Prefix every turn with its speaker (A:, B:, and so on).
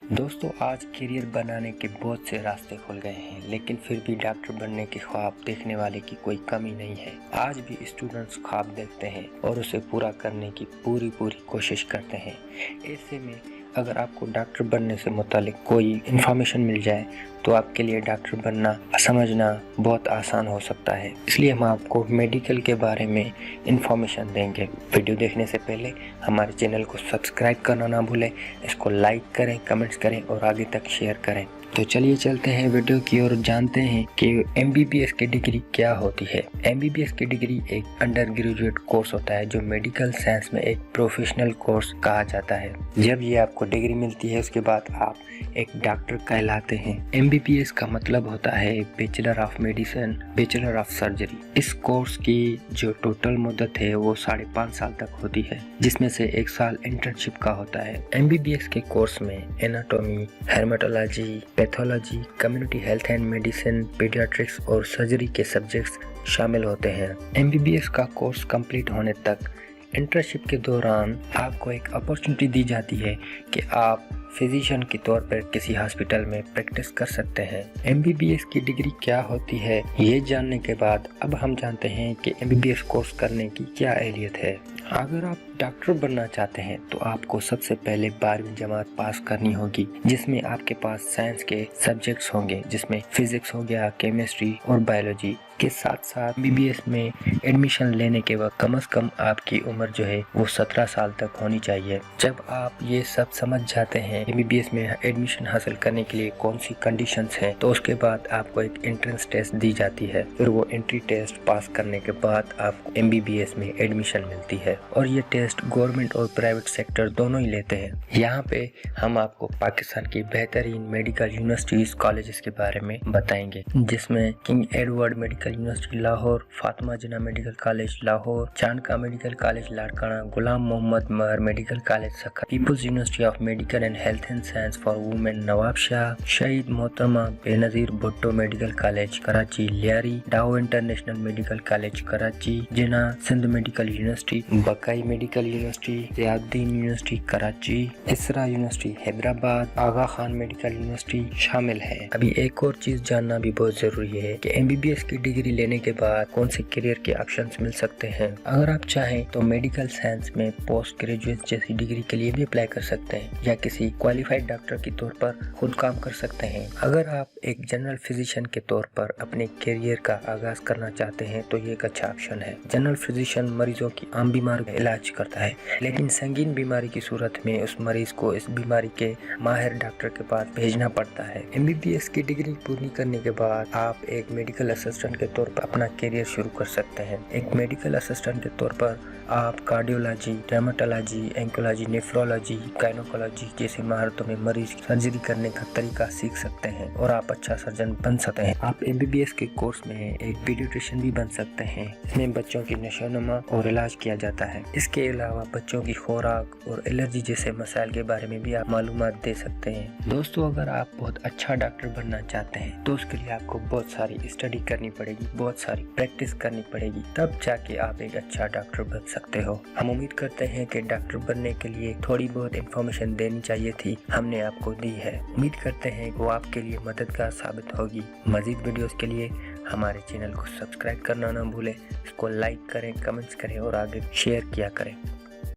A: दोस्तों आज करियर बनाने के बहुत से रास्ते खुल गए हैं, लेकिन फिर भी डॉक्टर बनने के ख्वाब देखने वाले की कोई कमी नहीं है। आज भी स्टूडेंट्स ख्वाब देखते हैं और उसे पूरा करने की पूरी कोशिश करते हैं। ऐसे में अगर आपको डॉक्टर बनने से मुतालिक कोई इन्फॉर्मेशन मिल जाए तो आपके लिए डॉक्टर बनना समझना बहुत आसान हो सकता है। इसलिए हम आपको मेडिकल के बारे में इन्फॉर्मेशन देंगे। वीडियो देखने से पहले हमारे चैनल को सब्सक्राइब करना ना भूलें, इसको लाइक करें, कमेंट्स करें और आगे तक शेयर करें। तो चलिए चलते हैं वीडियो की ओर, जानते हैं कि MBBS की डिग्री क्या होती है। MBBS की डिग्री एक अंडर ग्रेजुएट कोर्स होता है जो मेडिकल साइंस में एक प्रोफेशनल कोर्स कहा जाता है। जब ये आपको डिग्री मिलती है उसके बाद आप एक डॉक्टर कहलाते हैं। MBBS का मतलब होता है bachelor of medicine, bachelor of surgery. इस कोर्स की जो टोटल मुद्दत है वो 5.5 साल तक होती है, जिसमें से 1 साल इंटर्नशिप का होता है। MBBS के कोर्स में anatomy, haematology, pathology, community health and medicine, paediatrics और सर्जरी के सब्जेक्ट्स शामिल होते हैं। MBBS का कोर्स कंप्लीट होने तक इंटर्नशिप के दौरान आपको एक अपॉर्चुनिटी दी जाती है कि आप फिजिशियन के तौर पर किसी हॉस्पिटल में प्रैक्टिस कर सकते हैं। MBBS की डिग्री क्या होती है ये जानने के बाद अब हम जानते हैं कि MBBS कोर्स करने की क्या अहलियत है। अगर आप डॉक्टर बनना चाहते हैं तो आपको सबसे पहले 12वीं जमात पास करनी होगी, जिसमें आपके पास साइंस के सब्जेक्ट्स होंगे, जिसमें फिजिक्स हो गया, केमिस्ट्री और बायोलॉजी के साथ साथ MBBS में एडमिशन लेने के वक्त कम से कम आपकी उम्र जो है वो 17 साल तक होनी चाहिए। जब आप ये सब समझ जाते हैं MBBS में एडमिशन हासिल करने के लिए कौन सी कंडीशंस हैं, तो उसके बाद आपको एक एंट्रेंस टेस्ट दी जाती है। फिर वो एंट्री टेस्ट पास करने के बाद आपको MBBS में एडमिशन मिलती है और ये टेस्ट गवर्नमेंट और प्राइवेट सेक्टर दोनों ही लेते हैं। यहाँ पे हम आपको पाकिस्तान की बेहतरीन मेडिकल यूनिवर्सिटीज कॉलेजेस के बारे में बताएंगे, जिसमें king Edward medical university Lahore, Fatima Jinnah medical college Lahore, Chandka medical college Larkana, Ghulam Mohammad Mahar medical college Sukkur, people's university of medical and health and science for women Nawab Shah, Shaheed Mohtarma Benazir Bhutto medical college Karachi Lyari, Dow international medical college Karachi, Jinnah Sindh medical university, Baqai medical university, Ziauddin university Karachi, Isra university Hyderabad, Aga Khan medical university शामिल है। अभी एक और चीज जानना भी बहुत जरूरी है कि MBBS की डिग्री लेने के बाद कौन से करियर के ऑप्शंस मिल सकते हैं। अगर आप चाहें तो मेडिकल साइंस में पोस्ट ग्रेजुएट जैसी डिग्री के लिए भी अप्लाई कर सकते हैं या किसी क्वालिफाइड डॉक्टर के तौर पर खुद काम कर सकते हैं। अगर आप एक जनरल फिजिशियन के तौर पर अपने करियर का आगाज करना चाहते हैं तो ये एक अच्छा ऑप्शन है। जनरल फिजिशियन मरीजों की आम बीमारी का इलाज करता है, लेकिन संगीन बीमारी की सूरत में उस मरीज को इस बीमारी के माहिर डॉक्टर के पास भेजना पड़ता है। MBBS की डिग्री पूरी करने के बाद आप एक मेडिकल असिस्टेंट के तौर पर अपना करियर शुरू कर सकते हैं। एक मेडिकल असिस्टेंट के तौर पर आप कार्डियोलॉजी, डर्मेटोलॉजी, एंकोलॉजी, नेफ्रोलॉजी, गायनोकोलॉजी जैसी महारतों में मरीज की सर्जरी करने का तरीका सीख सकते हैं और आप अच्छा सर्जन बन सकते हैं। आप MBBS के कोर्स में एक पीडियाट्रिशियन भी बन सकते हैं। इसमें बच्चों की नशोनुमा और इलाज किया जाता है। इसके अलावा बच्चों की खुराक और एलर्जी जैसे मसाइल के बारे में भी आप मालूमात दे सकते हैं। दोस्तों अगर आप बहुत अच्छा डॉक्टर बनना चाहते हैं तो उसके लिए आपको बहुत सारी स्टडी करनी पड़ेगी, बहुत सारी प्रैक्टिस करनी पड़ेगी, तब जाके आप एक अच्छा डॉक्टर बन सकते हो। हम उम्मीद करते हैं कि डॉक्टर बनने के लिए थोड़ी बहुत इन्फॉर्मेशन देनी चाहिए थी, हमने आपको दी है। उम्मीद करते हैं वो आपके लिए मददगार साबित होगी। मजीद वीडियोस के लिए हमारे चैनल को सब्सक्राइब करना ना भूलें, इसको लाइक करें, कमेंट्स करें और आगे शेयर किया करें।